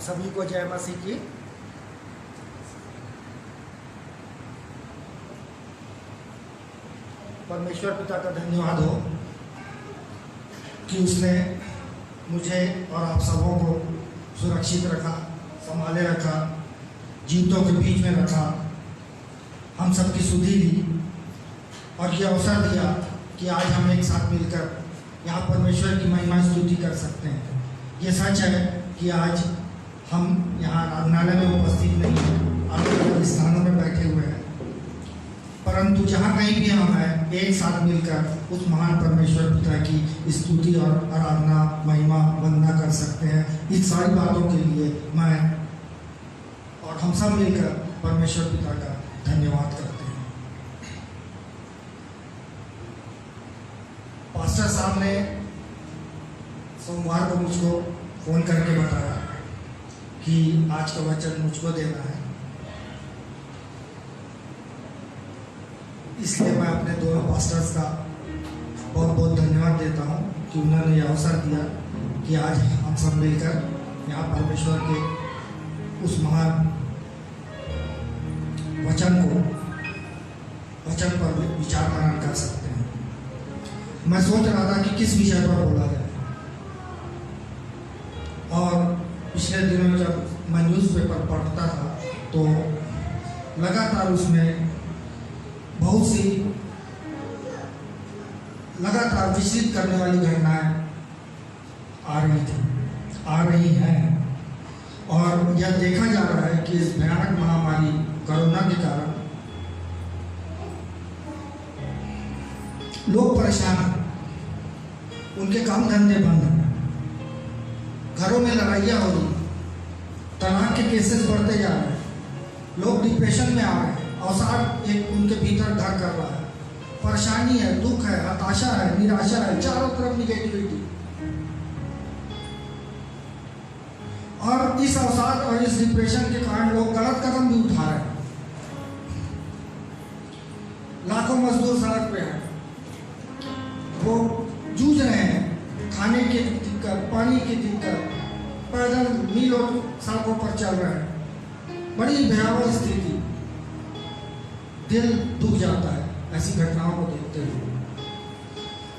सभी को जय मसीह की। परमेश्वर पिता का धन्यवाद हो कि उसने मुझे और आप सबों को सुरक्षित रखा, संभाले रखा, जीवतों के बीच में रखा, हम सबकी सुधि ली और ये अवसर दिया कि आज हम एक साथ मिलकर यहाँ परमेश्वर की महिमा स्तुति कर सकते हैं। ये सच है कि आज हम यहाँ आराधनालय में उपस्थित नहीं हैं, अलग अलग स्थानों में बैठे हुए हैं, परंतु जहाँ कहीं भी हम हैं एक साथ मिलकर उस महान परमेश्वर पिता की स्तुति और आराधना, महिमा, वंदना कर सकते हैं। इन सारी बातों के लिए मैं और हम सब मिलकर परमेश्वर पिता का धन्यवाद करते हैं। पास्टर साहब ने सोमवार को मुझको फ़ोन करके बताया कि आज का वचन मुझको देना है, इसलिए मैं अपने दोनों पास्टर्स का बहुत बहुत धन्यवाद देता हूँ कि उन्होंने यह अवसर दिया कि आज हम सब मिलकर यहाँ परमेश्वर के उस महान वचन पर विचार मनन कर सकते हैं। मैं सोच रहा था कि किस विषय पर बोला जाए, और पिछले दिनों में जब मैं न्यूज़पेपर पढ़ता था तो लगातार उसमें बहुत सी लगातार विचलित करने वाली घटनाएं आ रही हैं, और यह देखा जा रहा है कि इस भयानक महामारी कोरोना के कारण लोग परेशान हैं, उनके काम धंधे बंद हैं, घरों में लड़ाइयाँ हो रही, तलाक के केसेस बढ़ते जा रहे हैं, लोग डिप्रेशन में आ रहे हैं, अवसाद एक उनके भीतर घर कर रहा है, परेशानी है, दुख है, हताशा है, निराशा है, चारों तरफ निगेटिविटी। और इस अवसाद और इस डिप्रेशन के कारण लोग गलत कदम भी उठा रहे हैं। लाखों मजदूर सड़क पे हैं, वो जूझ रहे हैं, खाने की दिक्कत, पानी की दिक्कत, पैदल मीलों सड़कों पर चल रहे हैं। बड़ी भयावह स्थिति, दिल दुख जाता है ऐसी घटनाओं को देखते हुए।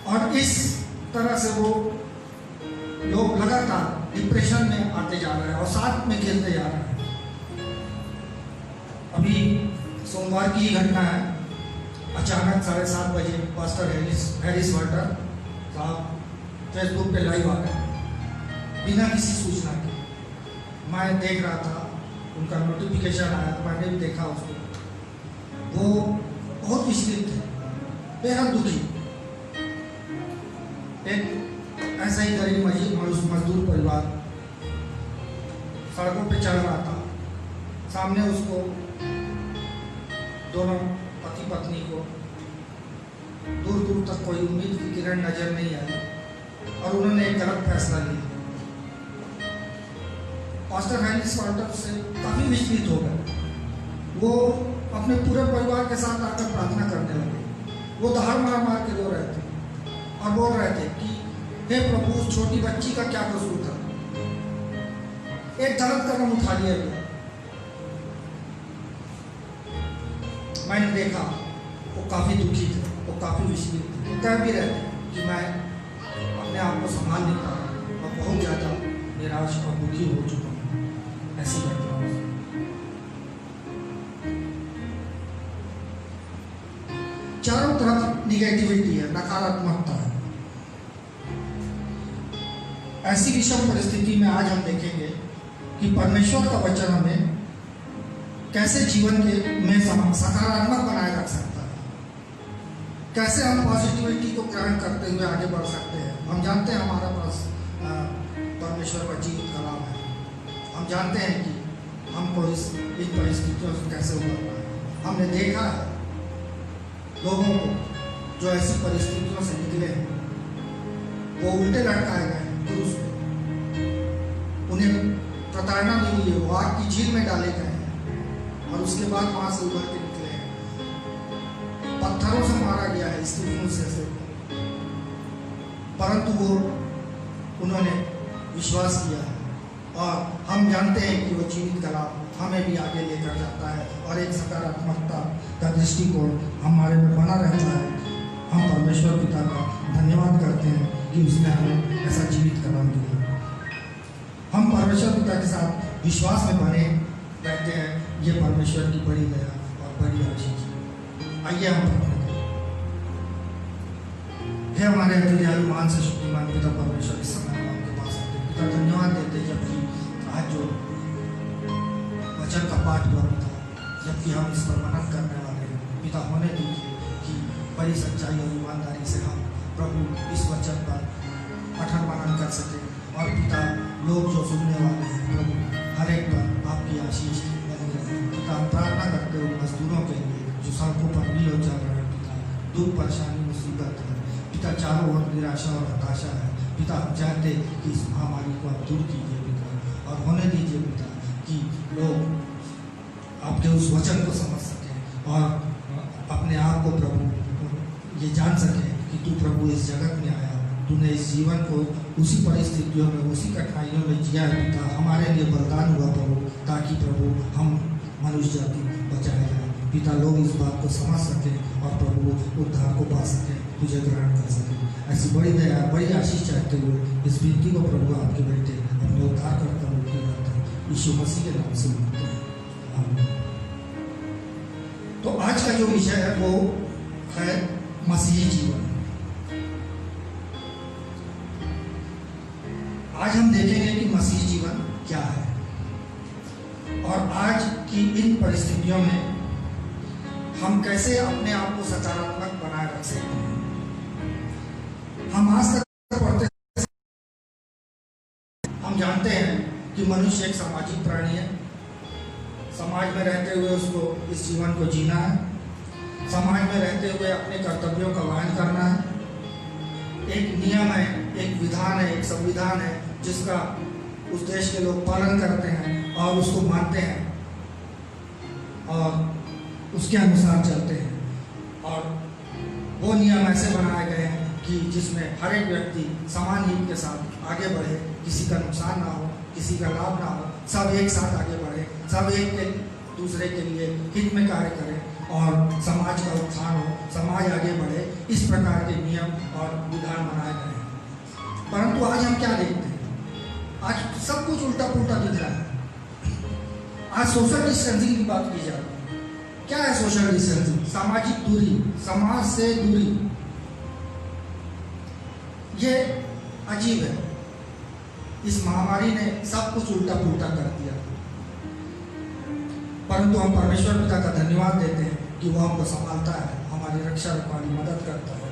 और इस तरह से वो लोग लगातार डिप्रेशन में आते जा रहे हैं और साथ में गिरते जा रहे हैं। अभी सोमवार की घटना है, अचानक 7:30 बजे पास्टर हैरिस वाल्टर साहब फेसबुक पे लाइव आ गए बिना किसी सूचना के। मैं देख रहा था, उनका नोटिफिकेशन आया, मैंने भी देखा उसको। वो बहुत विचलित थे, बेहद दुखी। एक ऐसा ही गरीब मजदूर परिवार सड़कों पे चल रहा था, सामने उसको दोनों पति पत्नी को दूर दूर तक कोई उम्मीद की किरण नजर नहीं आई और उन्होंने एक गलत फैसला लिया। पास्टर हैरिस वाल्टर से काफ़ी विचलित हो गए। वो अपने पूरे परिवार के साथ आकर प्रार्थना करने लगे। वो दहाड़ मार मार के रो रहे थे और बोल रहे थे कि हे प्रभु, उस छोटी बच्ची का क्या कसूर था, एक गलत कदम उठा लिया गया। मैंने देखा वो काफ़ी दुखी थे, वो काफ़ी विचलित थे। वो कह भी रहे थे कि मैं अपने आप को संभाल नहीं पा रहा और बहुत ज़्यादा निराश और दुखी हो चुका हूँ ऐसी घटनाओं से। चारों तरफ निगेटिविटी है, नकारात्मकता है। ऐसी विषम परिस्थिति में आज हम देखेंगे कि परमेश्वर का वचन हमें कैसे जीवन में सकारात्मक बनाए रख सकता है, कैसे हम पॉजिटिविटी को ग्रहण करते हुए आगे बढ़ सकते हैं। हम जानते हैं हमारे पास परमेश्वर का जीवित कलाम है। हम जानते हैं कि हमको इन परिस्थितियों से कैसे उबरना है। हमने देखा है लोगों को जो ऐसी परिस्थितियों से निकले हैं, वो उल्टे लटकाए गए क्रूस पे, उन्हें प्रताड़ना मिली है, वो आग की झील में डाले गए हैं और उसके बाद वहां से उभर के निकले हैं। पत्थरों से मारा गया है स्टीफन से, परंतु वो उन्होंने विश्वास किया और हम जानते हैं कि वो जीवित कलाम हमें भी आगे लेकर जाता है और एक सकारात्मकता का दृष्टिकोण हमारे में बना रहता है। हम परमेश्वर पिता का धन्यवाद करते हैं कि उसने हमें ऐसा जीवित कलाम दिया। हम परमेश्वर पिता के साथ विश्वास में बने रहते हैं, ये परमेश्वर की बड़ी दया और बड़ी आशीष है। आइए हम प्रार्थना करें। हे हमारे दयालु महान से शक्तिमान पिता परमेश्वर, इस समय हम आपके पास आते हैं पिता, धन्यवाद देते हैं जबकि आज जो वचन का पाठ हुआ पिता, जबकि हम इस पर मनन करने वाले हैं पिता, होने दीजिए कि बड़ी सच्चाई और ईमानदारी से हम प्रभु इस वचन पर पठन मनन कर सकें और पिता लोग जो सुनने वाले हैं प्रभु हर एक पर आपकी आशीष बनी रहे। पिता हम प्रार्थना करते हो मजदूरों के लिए जो सड़कों पर भी हो चल रहे हैं पिता, दुख परेशानी मुसीबत है पिता, चारों ओर निराशा और हताशा है पिता, हम चाहते कि इस महामारी को आप दूर कीजिए पिता और होने दीजिए पिता कि लोग आपके उस वचन को समझ सकें और अपने आप को प्रभु ये जान सकें कि तू प्रभु इस जगत में आया, तूने इस जीवन को उसी परिस्थितियों में उसी कठिनाइयों में जिया है पिता, हमारे लिए बलिदान हुआ प्रभु, ताकि प्रभु हम मनुष्य जाति बचाए जाए पिता, लोग इस बात को समझ सकें और प्रभु उद्धार को पा सकें, तुझे ग्रहण कर सकें। ऐसी बड़ी दया बड़ी आशीष चाहते हुए इस विनती को प्रभु आपके बेटे अपने उद्धार करता हुए यीशु मसीह के नाम से मांगते हैं, आमीन। तो आज का जो विषय है वो है मसीही जीवन। आज हम देखेंगे कि मसीही जीवन क्या है और आज की इन परिस्थितियों में हम कैसे अपने आप को सकारात्मक बनाए रख सकते हैं। हम आज तक पढ़ते हम जानते हैं कि मनुष्य एक सामाजिक प्राणी है, समाज में रहते हुए उसको इस जीवन को जीना है, समाज में रहते हुए अपने कर्तव्यों का वहन करना है। एक नियम है, एक विधान है, एक संविधान है जिसका उस देश के लोग पालन करते हैं और उसको मानते हैं और उसके अनुसार चलते हैं। और वो नियम ऐसे बनाए गए हैं कि जिसमें हर एक व्यक्ति समान हित के साथ आगे बढ़े, किसी का नुकसान ना हो, किसी का लाभ ना हो, सब एक साथ आगे बढ़े, सब एक दूसरे के लिए हित में कार्य करें और समाज का उत्थान हो, समाज आगे बढ़े। इस प्रकार के नियम और विधान बनाए गए हैं। परंतु आज हम क्या देखते हैं? आज सब कुछ उल्टा पुल्टा दिख रहा है। आज सोशल डिस्टेंसिंग की बात की जा रही है। क्या है सोशल डिस्टेंसिंग? सामाजिक दूरी, समाज से दूरी। ये अजीब है। इस महामारी ने सब कुछ उल्टा पुल्टा कर दिया, परंतु हम परमेश्वर पिता का धन्यवाद देते हैं कि वो हमको संभालता है, हमारी रक्षा रखने में मदद करता है,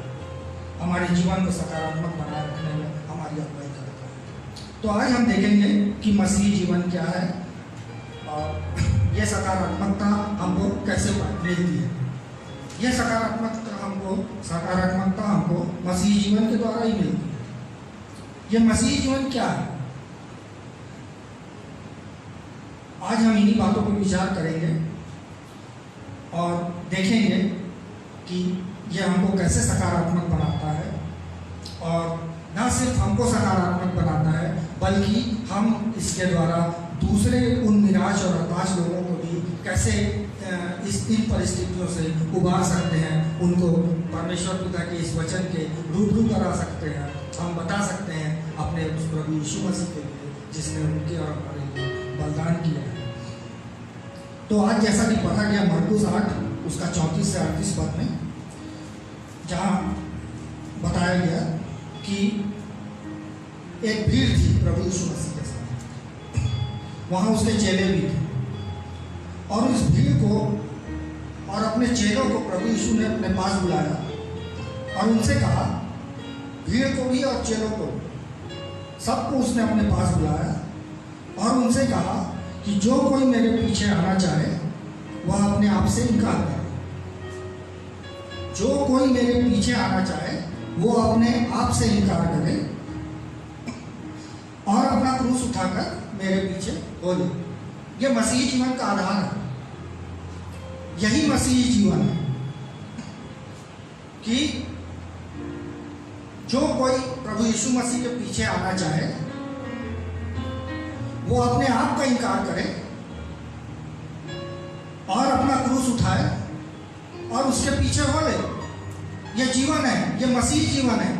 हमारे जीवन को सकारात्मक बनाए रखने में हमारी अगुवाई करता है। तो आज हम देखेंगे कि मसीही जीवन क्या है और ये सकारात्मकता हमको कैसे मिलती है। ये सकारात्मकता हमको मसीही जीवन के द्वारा ही मिलती है। ये मसीही जीवन क्या है? आज हम इन्हीं बातों पर विचार करेंगे और देखेंगे कि यह हमको कैसे सकारात्मक बनाता है और न सिर्फ हमको सकारात्मक बनाता है बल्कि हम इसके द्वारा दूसरे उन निराश और हताश लोगों को भी कैसे इन परिस्थितियों से उबार सकते हैं, उनको परमेश्वर पिता के इस वचन के रूबरू करा सकते हैं। हम बता सकते हैं अपने उस प्रभु यीशु मसीह के लिए जिसने उनके और हमारे लिए बलिदान किया है। तो आज जैसा कि पढ़ा गया मरकुस 8 उसका 34 से 38 पद में, जहाँ बताया गया कि एक भीड़ थी प्रभु यीशु मसीह के साथ, वहाँ उसके चेले भी थे और इस भीड़ को और अपने चेलों को प्रभु यीशु ने अपने पास बुलाया और उनसे कहा, भीड़ को भी और चेलों को सबको उसने अपने पास बुलाया और उनसे कहा कि जो कोई मेरे पीछे आना चाहे वह अपने आप से इनकार करे। जो कोई मेरे पीछे आना चाहे वो अपने आप से इनकार करे और अपना क्रूस उठाकर मेरे पीछे हो ले। यह मसीही जीवन का आधार है। यही मसीही जीवन है कि जो कोई प्रभु यीशु मसीह के पीछे आना चाहे वो अपने आप का इनकार करे और अपना क्रूस उठाए और उसके पीछे हो ले। ये जीवन है, ये मसीह जीवन है,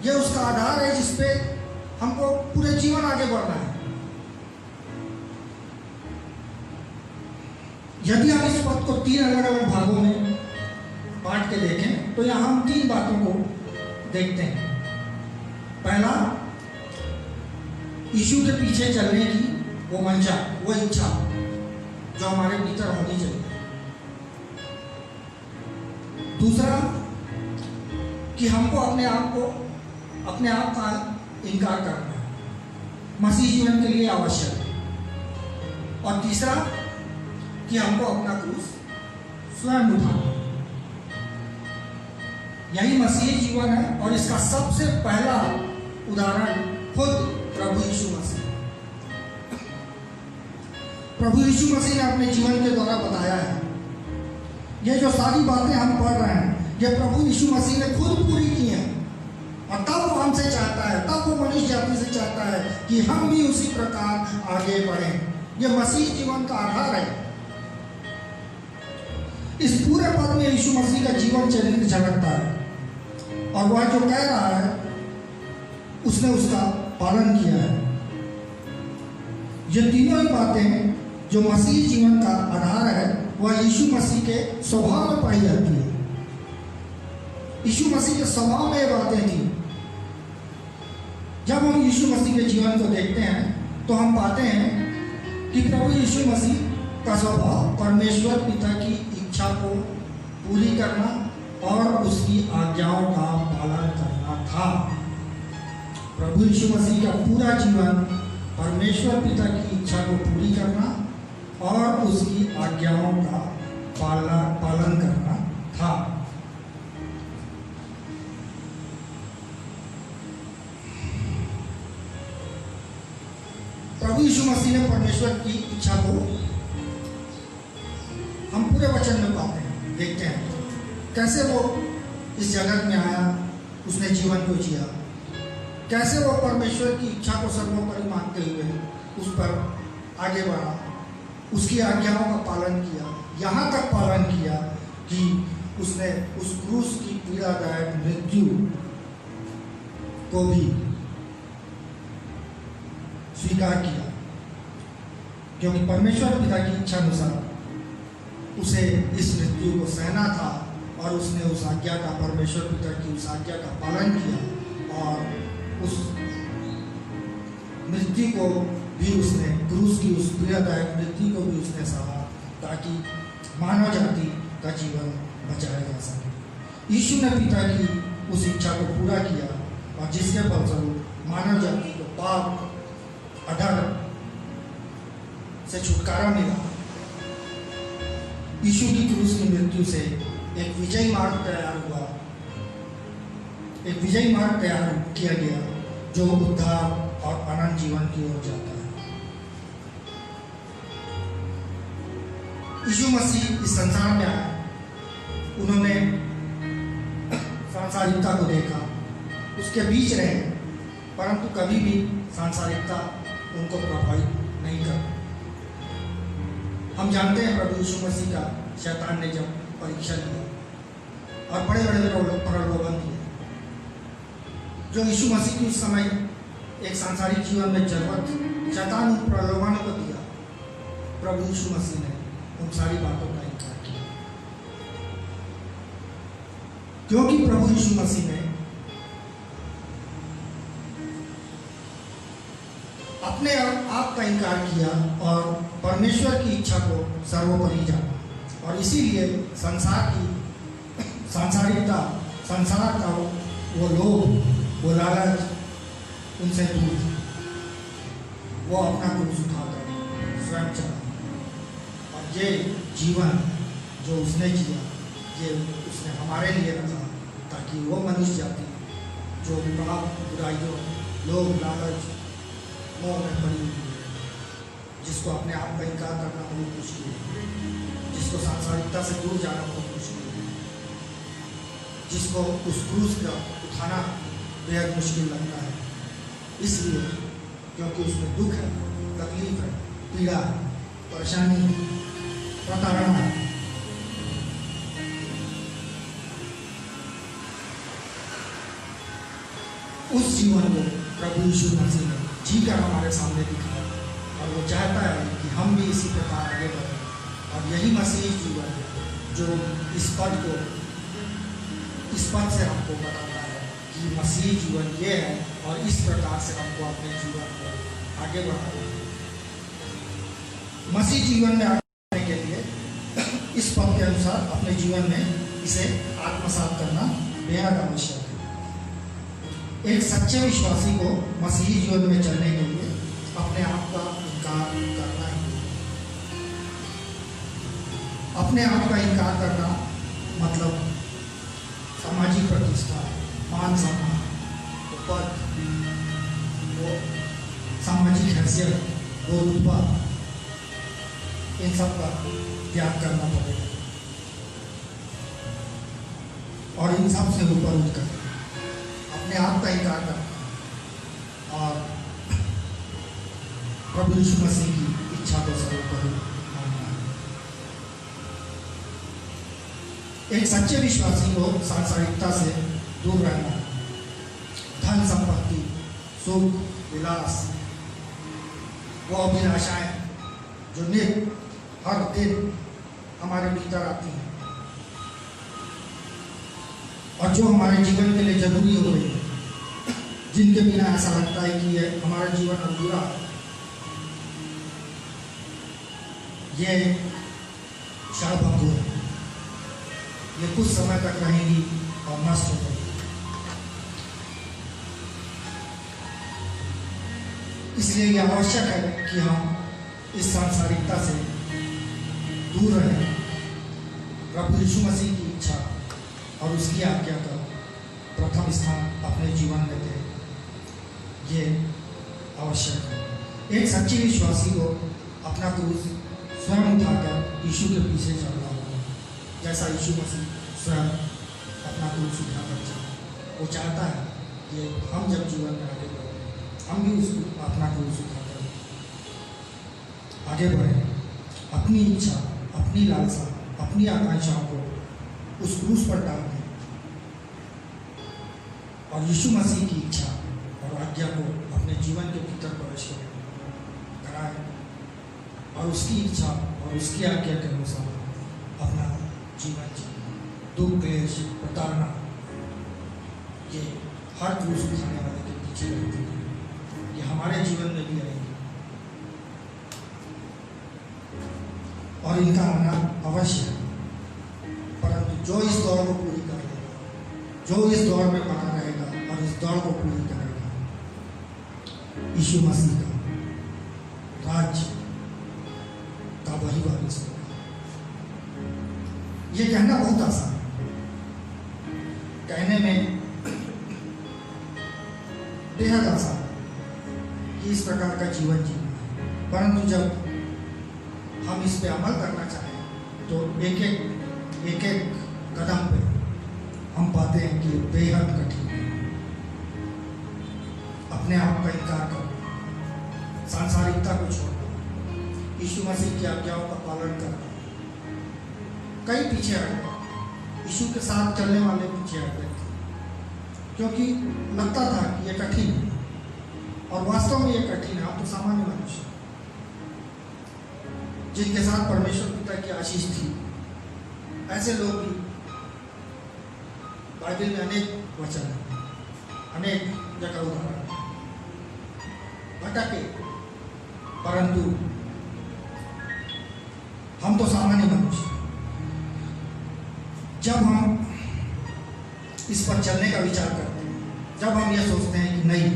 ये उसका आधार है जिसपे हमको पूरे जीवन आगे बढ़ना है। यदि हम इस पद को 3 अलग अलग भागों में बांट के देखें तो यहां हम 3 बातों को देखते हैं। पहला, यीशु के पीछे चलने की वो मंशा, वो इच्छा जो हमारे भीतर होनी चाहिए। दूसरा, कि हमको अपने आप का इनकार करना है, मसीह जीवन के लिए आवश्यक है। और तीसरा, कि हमको अपना क्रूस स्वयं उठाना। यही मसीह जीवन है और इसका सबसे पहला उदाहरण खुद प्रभु यीशु मसीह। प्रभु यीशु मसीह ने अपने जीवन के द्वारा बताया है। ये जो सारी बातें हम पढ़ रहे हैं, ये प्रभु यीशु मसीह ने खुद पूरी की हैं। और तब वो हमसे चाहता है, तब वो मनुष्य जाति से चाहता है कि हम भी उसी प्रकार आगे बढ़ें। ये मसीह जीवन का आधार है। इस पूरे पद में यीशु मसीह का जीवन चरित्र झलकता है और वह जो कह रहा है उसने उसका पालन किया है। ये तीनों ही बातें जो मसीह जीवन का आधार है वह यीशु मसीह के स्वभाव में पाई जाती है। यीशु मसीह के स्वभाव में ये बातें थी। जब हम यीशु मसीह के जीवन को देखते हैं तो हम पाते हैं कि प्रभु यीशु मसीह का स्वभाव परमेश्वर पिता की इच्छा को पूरी करना और उसकी आज्ञाओं का पालन करना था। प्रभु यीशु मसीह का पूरा जीवन परमेश्वर पिता की इच्छा को पूरी करना और उसकी आज्ञाओं का पालन करना था। प्रभु यीशु मसीह ने परमेश्वर की इच्छा को हम पूरे वचन में पाते हैं, देखते हैं कैसे वो इस जगत में आया, उसने जीवन को जिया, कैसे वो परमेश्वर की इच्छा को सर्वोपरि मानते हुए उस पर आगे बढ़ा, उसकी आज्ञाओं का पालन किया, यहाँ तक पालन किया कि उसने उस क्रूस की पीड़ादायक मृत्यु को भी स्वीकार किया, क्योंकि परमेश्वर पिता की इच्छा अनुसार उसे इस मृत्यु को सहना था और उसने उस आज्ञा का, परमेश्वर पिता की उस आज्ञा का पालन किया और उस मृत्यु को भी उसने, क्रूस की उस पीड़ादायक मृत्यु को भी उसने सहा ताकि मानव जाति का जीवन बचाया जा सके। यीशु ने पिता की उस इच्छा को पूरा किया और जिसके फलस्वरूप मानव जाति को पाप अधर से छुटकारा मिला। यीशु की क्रूस की मृत्यु से एक विजयी मार्ग तैयार हुआ, एक विजयी मार्ग तैयार किया गया जो उद्धार और अनंत जीवन की ओर जाता है। यीशु मसीह इस संसार में आए, उन्होंने सांसारिकता को देखा, उसके बीच रहे, परंतु कभी भी सांसारिकता उनको प्रभावित नहीं कर। हम जानते हैं प्रभु यीशु मसीह का शैतान ने जब परीक्षा लिया और बड़े बड़े प्रलोभन दिए, जो यीशु मसीह की उस समय एक सांसारिक जीवन में जरूरत थी, शैतान उन प्रलोभनों को दिया। प्रभु यीशु मसीह ने उन सारी बातों का इनकार किया, क्योंकि प्रभु यीशु मसीह ने अपने आप का इनकार किया और परमेश्वर की इच्छा को सर्वोपरि जाना, और इसीलिए संसार की सांसारिकता, संसार का वो लोभ, वो लालच उनसे दूर था। वो अपना क्रूस उठाकर स्वयं चला और ये जीवन जो उसने जिया, ये उसने हमारे लिए रखा ताकि वो मनुष्य जाति जो पाप, बुराइयों, लोभ, लालच, मोह में पड़ी हुई है, जिसको अपने आप का इनकार करना बहुत मुश्किल है, जिसको सांसारिकता से दूर जाना बहुत मुश्किल है, जिसको उस क्रूस का उठाना बेहद मुश्किल लगता है, इसलिए क्योंकि उसमें दुख है, तकलीफ है, पीड़ा है, परेशानी है, प्रताड़ना है। उस जीवन को प्रभु यीशु मसीह ने जीकर हमारे सामने दिखाया और वो चाहता है कि हम भी इसी प्रकार आगे बढ़ें। और यही मसीह जीवन है जो इस पद से हमको बताता है कि मसीह जीवन ये है और इस प्रकार से हमको अपने जीवन को आगे बढ़ाना है। मसीह जीवन में आगे बढ़ने के लिए इस पद के अनुसार अपने जीवन में इसे आत्मसात करना बेहद आवश्यक है। एक सच्चे विश्वासी को मसीही जीवन में चलने के लिए अपने आप का इनकार करना ही, अपने आप का इनकार करना मतलब सामाजिक प्रतिष्ठा, मान सम्मान, पद, वो सामाजिक हैसियत, वो रुतबा, इन सब का त्याग करना पड़ेगा और इन सब से ऊपर उठकर अपने आप का इनकार करना और प्रभु यीशु मसीह की इच्छा को सर्वोपरि मानना है। एक सच्चे विश्वासी को सांसारिकता से दूर रहना, धन संपत्ति, सुख, विलास, वो अभिलाषाएं जो नित्य हर दिन हमारे भीतर आती हैं और जो हमारे जीवन के लिए जरूरी हो गई है, जिनके बिना ऐसा लगता है कि ये हमारा जीवन अधूरा है, ये क्षणभंगुर है, ये कुछ समय तक रहेंगी और नष्ट हो जाएगी। इसलिए यह आवश्यक है कि हम इस सांसारिकता से दूर रहें, प्रभु यीशु मसीह की इच्छा और उसकी आज्ञा का प्रथम स्थान अपने जीवन में दें, ये आवश्यक है। एक सच्ची विश्वासी को अपना क्रूस स्वयं उठाकर यीशु के पीछे चलना होगा, जैसा यीशु मसीह स्वयं अपना क्रूस उठाकर चला। वो चाहता है कि हम जब जीवन में आगे बढ़ें, हम भी उसको अपना क्रूस उठाकर आगे बढ़ें, अपनी इच्छा, अपनी लालसा, अपनी आकांक्षाओं को उस क्रूस पर डाल दें और यीशु मसीह की इच्छा और आज्ञा को अपने जीवन के भीतर प्रवेश कराएं और उसकी इच्छा और उसकी आज्ञा के अनुसार अपना जीवन जिए। दुख, क्लेश, प्रताड़ना, ये हर क्रूस उठाने वाले के पीछे रहती है, ये हमारे जीवन में भी रहेंगे और इनका आना अवश्य है। परंतु जो इस दौड़ को पूरी कर लेगा, जो इस दौड़ में बना रहेगा और इस दौड़ को पूरी करेगा, यीशु मसीह का राज्य का वही वारिस होगा। ये कहना बहुत आसान है, कहने में बेहद आसान है कि इस प्रकार का जीवन जीना है, परंतु जब हम इस पे अमल करना चाहें तो एक एक कदम पे हम पाते हैं कि बेहद कठिन है। अपने आप का इनकार करना, सांसारिकता को छोड़ना, यीशु मसीह की आज्ञाओं का पालन करना, कई पीछे हट गए, यीशु के साथ चलने वाले पीछे हट गए क्योंकि लगता था कि ये कठिन है और वास्तव में ये कठिन है। आप तो सामान्य मनुष्य जिनके साथ परमेश्वर पिता की आशीष थी, ऐसे लोग भी बाइबल में अनेक वचन हैं, अनेक जगह उदाहरण भटके, परंतु हम तो सामान्य मनुष्य। जब हम इस पर चलने का विचार करते हैं, जब हम यह सोचते हैं कि नहीं,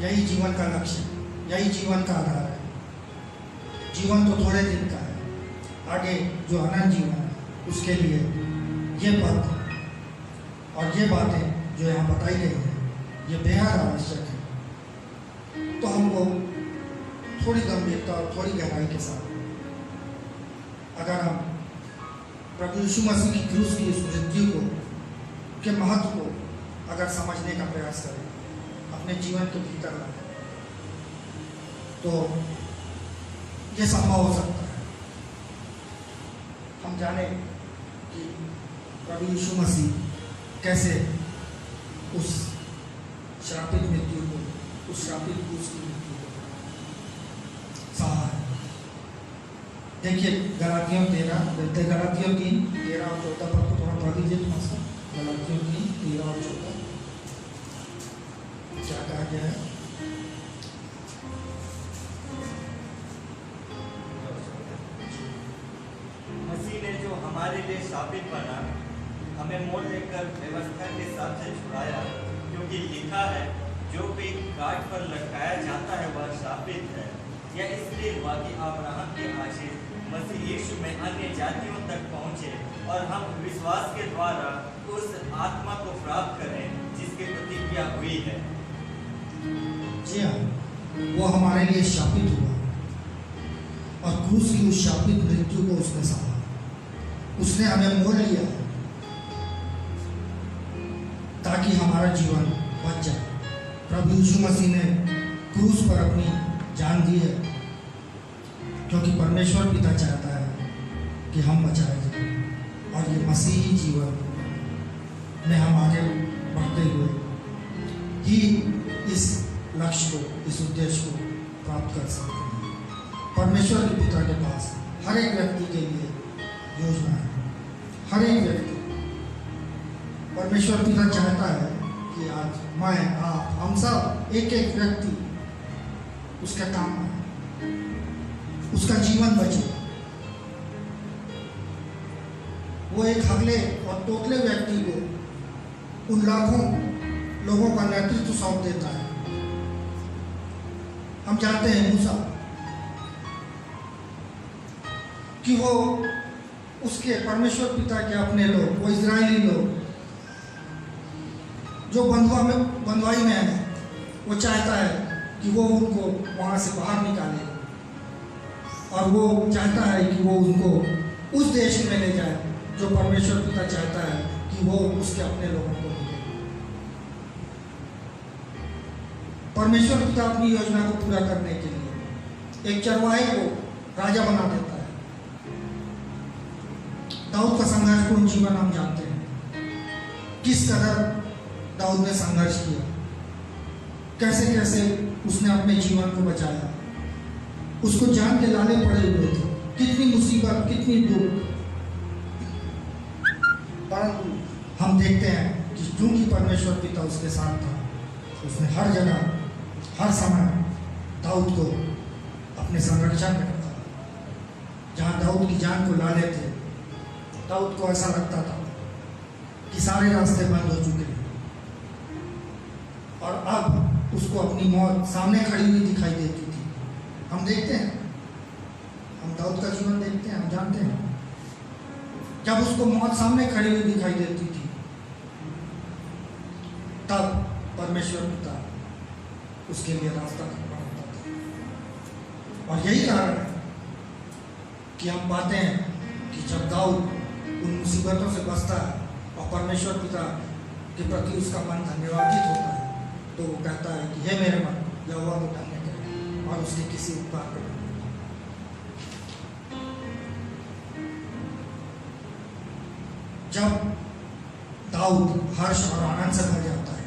यही जीवन का लक्ष्य, यही जीवन का आधार है, जीवन तो थोड़े दिन का है, आगे जो अनंत जीवन है उसके लिए ये पद और ये बातें जो यहाँ बताई गई हैं, ये बेहद आवश्यक है। तो हमको थोड़ी गंभीरता और थोड़ी गहराई के साथ अगर हम प्रभु यीशु मसीह की क्रूस की इस मृत्यु को के महत्व को अगर समझने का प्रयास करें, अपने जीवन के भीतर लाएं, तो ये संभव हो सकता है। हम जाने कि प्रभु यीशु मसीह कैसे उस श्रापित मृत्यु को, उस श्रापित क्रूस की मृत्यु को सहा है। देखिए गलातियों 13 और 14 पर को थोड़ा पढ़ दीजिए थोड़ा सा। गलातियों 13 और 14 क्या कहा गया है? मसीह ने जो हमारे लिए शापित बना, हमें मोल लेकर व्यवस्था के साथ से छुड़ाया, क्योंकि लिखा है, जो भी काट पर लटकाया जाता है वह शापित है। यह इसलिए हुआ कि अब्राहम के आशीष मसीह यीशु में अन्य जातियों तक पहुँचे और हम विश्वास के द्वारा उस आत्मा को प्राप्त करें जिसकी प्रतिज्ञा हुई है। जी हाँ, वो हमारे लिए शापित हुआ और क्रूस की उस शापित मृत्यु को उसने सहा। उसने हमें मोल लिया ताकि हमारा जीवन बच जाए। प्रभु यीशु मसीह ने क्रूस पर अपनी जान दी है, क्योंकि परमेश्वर पिता चाहता है कि हम बचाए जाए और ये मसीही जीवन में हम आगे बढ़ते हुए ही इस लक्ष्य को, इस उद्देश्य को प्राप्त कर सकते हैं। परमेश्वर के पिता के पास हर एक व्यक्ति के लिए योजना है। हर एक व्यक्ति, परमेश्वर पिता चाहता है कि आज मैं, आप, हम सब, एक एक व्यक्ति उसका काम है, उसका जीवन बचे। वो एक हगले और तोतले व्यक्ति को उन लाखों लोगों का नेतृत्व सौंप देता है। हम जानते हैं मूसा कि वो उसके परमेश्वर पिता के अपने लोग, वो इजरायली लोग जो बंधुआई में है, वो चाहता है कि वो उनको वहाँ से बाहर निकाले और वो चाहता है कि वो उनको उस देश में ले जाए जो परमेश्वर पिता चाहता है कि वो उसके अपने लोगों को मिले। परमेश्वर पिता अपनी योजना को पूरा करने के लिए एक चरवाहे को राजा बना देता है। दाऊद का संघर्षपूर्ण जीवन हम जानते हैं, किस कदर दाऊद ने संघर्ष किया, कैसे कैसे उसने अपने जीवन को बचाया। उसको जान के लाले पड़े हुए थे, कितनी मुसीबत, कितनी दुख, परंतु हम देखते हैं कि क्योंकि परमेश्वर पिता उसके साथ था, उसने हर जगह, हर समय दाऊद को अपने संरक्षण में रखा। जहाँ दाऊद की जान को लाले थे, दाऊद को ऐसा लगता था कि सारे रास्ते बंद हो चुके हैं और अब उसको अपनी मौत सामने खड़ी हुई दिखाई देती थी। हम देखते हैं, हम दाऊद का जीवन देखते हैं, हम जानते हैं जब उसको मौत सामने खड़ी हुई दिखाई देती थी, तब परमेश्वर पिता उसके लिए रास्ता बनाता था। और यही कारण है कि हम पाते हैं कि जब दाऊद उन मुसीबतों से बचता है और परमेश्वर पिता के प्रति उसका मन धन्यवादित होता है, तो वो कहता है कि हे मेरे मन, यहोवा को धन्य करे और उसके किसी उपकार पर। जब दाऊद हर्ष और आनंद से भर जाता है,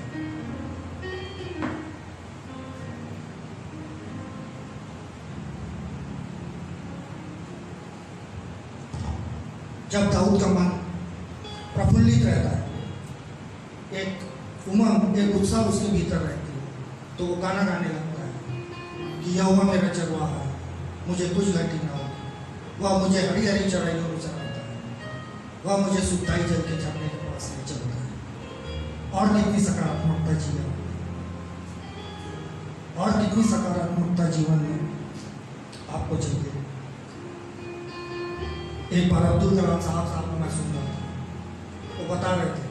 जब दाऊद का मन प्रफुल्लित रहता है, एक उमंग, एक उत्साह उसके भीतर रहती है, तो वो गाना गाने लगता है कि यहोवा मेरा चरवाहा है, मुझे कुछ घटी ना हो। वह मुझे हरी हरी चराइयों में चराता है, वह मुझे सुखदाई जल के झरने के पास ले चलता है। और कितनी सकारात्मकता जीवन, और कितनी सकारात्मकता जीवन में आपको चाहिए। एक बार अब्दुल कलाम साहब को मैं सुन रहा था, वो बता रहे थे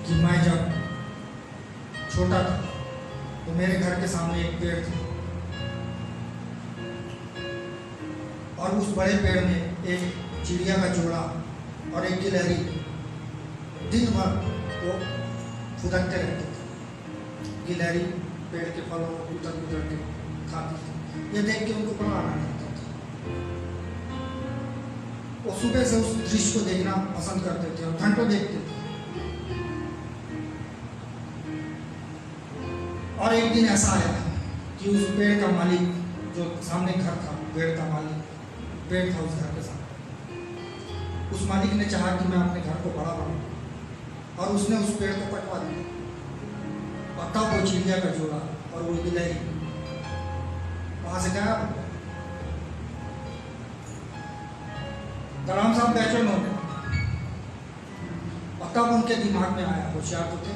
कि मैं जब छोटा था तो मेरे घर के सामने एक पेड़ था और उस बड़े पेड़ में एक चिड़िया का जोड़ा और एक गिलहरी दिन भर वो फुदकते रहते थे। गिलहरी पेड़ के फलों को उतर के खाती थी ये देख के उनको बड़ा आनंद आता था। वो सुबह से उस दृश्य को देखना पसंद करते थे और घंटों देखते थे। और एक दिन ऐसा आया कि उस पेड़ का मालिक, जो सामने घर था, पेड़ का मालिक, पेड़ था उस घर के सामने, उस मालिक ने चाहा कि मैं अपने घर को बड़ा बनाऊं और उसने उस पेड़ को कटवा दिया। और तब वो चिड़िया का जोड़ा और वो गिलहरी वहां से गायब हो गया। कलाम साहब बेचैन हो गए और तब उनके दिमाग में आया, होशियार तो थे,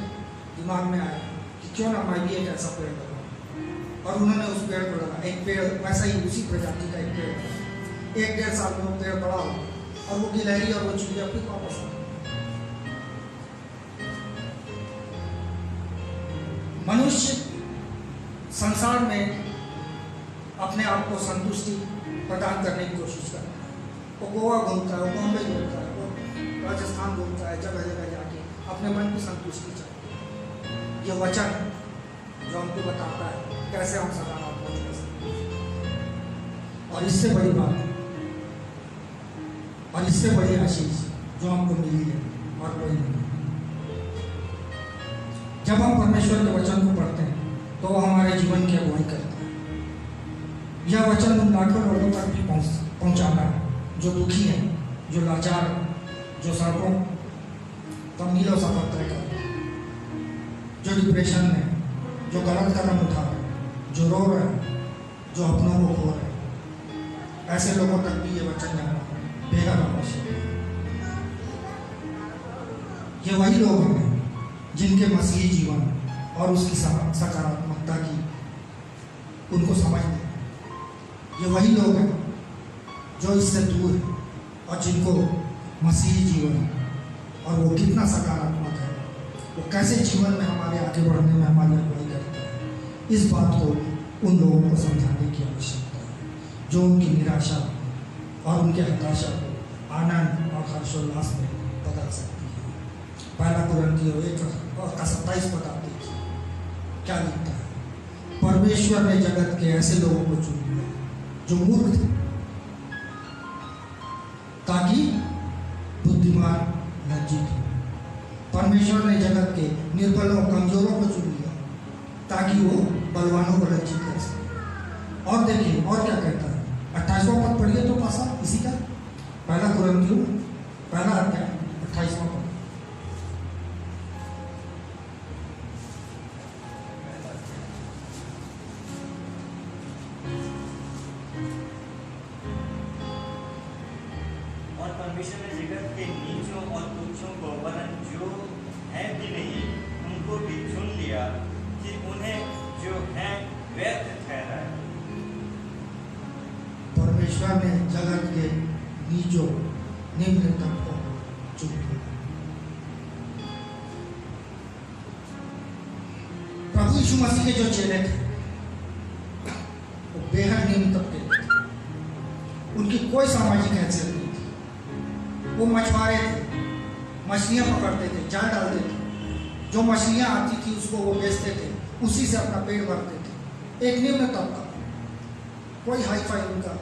दिमाग में आया कि क्यों ना मैं भी एक ऐसा पेड़ लगाऊं। और उन्होंने उस पेड़ को लगा, एक पेड़ वैसा ही उसी प्रजाति का एक पेड़, 1-1.5 साल में वो पेड़ बड़ा हो और वो गिलहरी और वो चिड़िया फिर वापस आ गई। मनुष्य संसार में अपने आप को संतुष्टि प्रदान करने की कोशिश करता है। वो गोवा घूमता है, वो बॉम्बे घूमता है, वो राजस्थान घूमता है, जगह जगह जाके अपने मन की संतुष्टि चाहता है। ये वचन जो हमको बताता है कैसे हम सकारात्मक हो सकते हैं। और इससे बड़ी बात और इससे बड़ी आशीष जो हमको मिली है और कोई नहीं। जब हम परमेश्वर के वचन को पढ़ते हैं तो वो हमारे जीवन की अगुवाई करता है। यह वचन उन लाखों लोगों तक भी पहुंचाना है जो दुखी हैं, जो लाचार, जो सड़कों पर मीलों सफर तय कर रहे हैं, जो डिप्रेशन में, जो गलत कदम उठा रहे हैं, जो रो रहे हैं, जो अपनों को खो रहे हैं। ऐसे लोगों तक भी ये वचन जाना बेहद आवश्यक है। ये वही लोग हैं जिनके मसीही जीवन और उसकी सकारात्मकता की उनको समझ नहीं। ये वही लोग हैं जो इससे दूर हैं और जिनको मसीही जीवन और वो कितना सकारात्मक है, वो कैसे जीवन में हमारे आगे बढ़ने में हमारी अगुवाई करता है, इस बात को उन लोगों को समझाने की आवश्यकता है जो उनकी निराशा और उनके हताशा को आनंद और हर्षोल्लास में बदल सकती है। पहला कुरिन्थियों 1:27 बताते हैं क्या लिखता है, परमेश्वर ने जगत के ऐसे लोगों को चुन लिया जो मूर्ख थे ताकि बुद्धिमान लज्जित हो। परमेश्वर ने जगत के निर्बलों कमजोरों को चुन लिया ताकि वो बलवानों को लज्जित कर सके। और देखिए और क्या कहता है, 28वां पद पढ़िए तो पासा इसी का, पहला कुरिन्थियों 1:28 पद। परमेश्वर ने जगत के नीचों और तुच्छों को वरन जो है भी नहीं उनको भी चुन लिया कि उन्हें जो है व्यर्थ ठहराए। परमेश्वर ने जगत के नीचों निम्नतम को चुन लिया। प्रभु यीशु मसीह के जो चेले थे वो बेहद निम्न तबके के थे। उनकी कोई सामाजिक हैसियत नहीं थी। वो मछुआरे थे, मछलियां पकड़ते थे, जाल डालते थे, जो मछलियां आती थी उसको वो बेचते थे, उसी से अपना पेट भरते थे। एक निम्न तबका, कोई हाई फाई उनका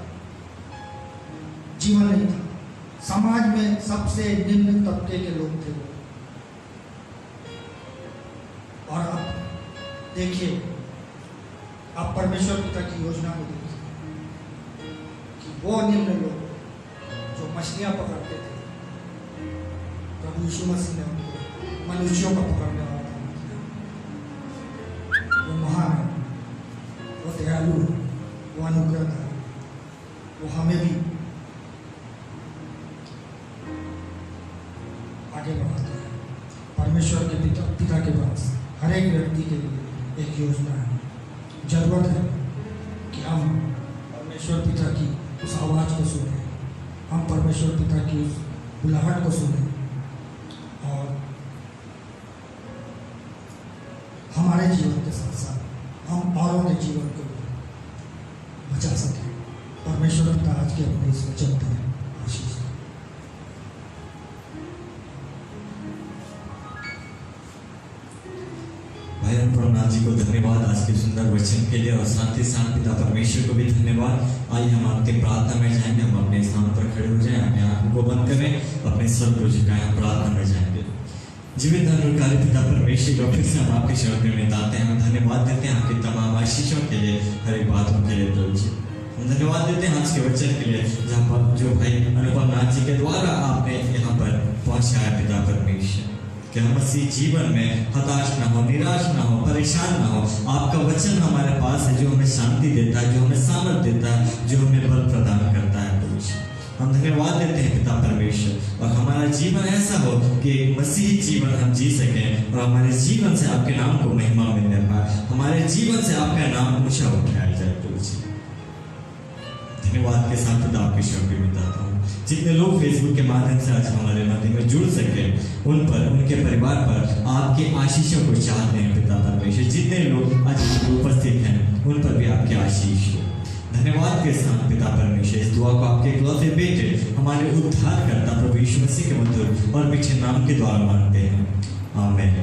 जीवन नहीं था। समाज में सबसे निम्न तबके के लोग थे वो। और अब देखिए, आप परमेश्वर पिता की योजना को देखिए कि वो निम्न लोग जो मछलियां पकड़ते थे, प्रभु यीशु मसीह ने उनको मनुष्यों का पकड़ने वाला काम किया। वो महान है, वो दयालु है, वो अनुग्रह है, वो हमें भी आगे बढ़ाता है। परमेश्वर के पिता के पास हर एक व्यक्ति के लिए एक योजना है। जरूरत है कि हम परमेश्वर पिता की उस आवाज़ को सुने, हम परमेश्वर पिता की उस बुलाहट को सुने और हमारे जीवन के साथ साथ हम औरों के जीवन को बचा सकें। परमेश्वर पिता आज के अपने इस वचन पर आशीष दें। भाई प्रणा जी जी को धन्यवाद आज के सुंदर वचन के लिए, और साथ ही साथ पिता परमेश्वर को भी धन्यवाद। आइए हम आपके प्रार्थना में जाएंगे। हम अपने स्थान पर खड़े हो जाएं, अपने आंखों को बंद करें, अपने सर को झुकाएं, हम प्रार्थना में जाएंगे। जीवित धर्मकारी पिता परमेश्वर को फिर से हम आपके शरण में दाते हैं। हम धन्यवाद देते हैं आपकी तमाम आशीषों के लिए, हर एक बातों के लिए प्रभु जी। हम धन्यवाद देते हैं आज के वचन के लिए, जहाँ पर जो भाई अनुपम नाथ जी के द्वारा आपने यहाँ पर पहुँचाया पिता परमेश्वर, कि हम इसी जीवन में हताश ना हो, निराश ना हो, परेशान ना हो। आपका वचन हमारे पास है जो हमें शांति देता है, जो हमें सामर्थ देता है, जो हमें बल प्रदान करता है प्रभु जी। हम धन्यवाद देते हैं पिता परमेश्वर, और हमारा जीवन ऐसा हो कि मसीही जीवन हम जी सकें, और हमारे जीवन से आपके नाम को महिमा मिलने पाए, हमारे जीवन से आपका नाम ऊंचा उठाया जाए प्रभु जी। धन्यवाद के साथ पिता आपके शब्द में बताता हूँ। जितने लोग फेसबुक के माध्यम से आज हमारे मध्य में जुड़ सके, उन पर, उनके परिवार पर आपके आशीषों को चाहते हैं पिता परमेश्वर। जितने लोग आज उपस्थित हैं, उन पर भी आपके आशीष हो। धन्यवाद के साथ पिता परमेश्वर, इस दुआ को आपके इकलौते बेटे हमारे उद्धार करता प्रभु यीशु मसीह के मधुर और मीठे नाम के द्वारा मांगते हैं, आमीन।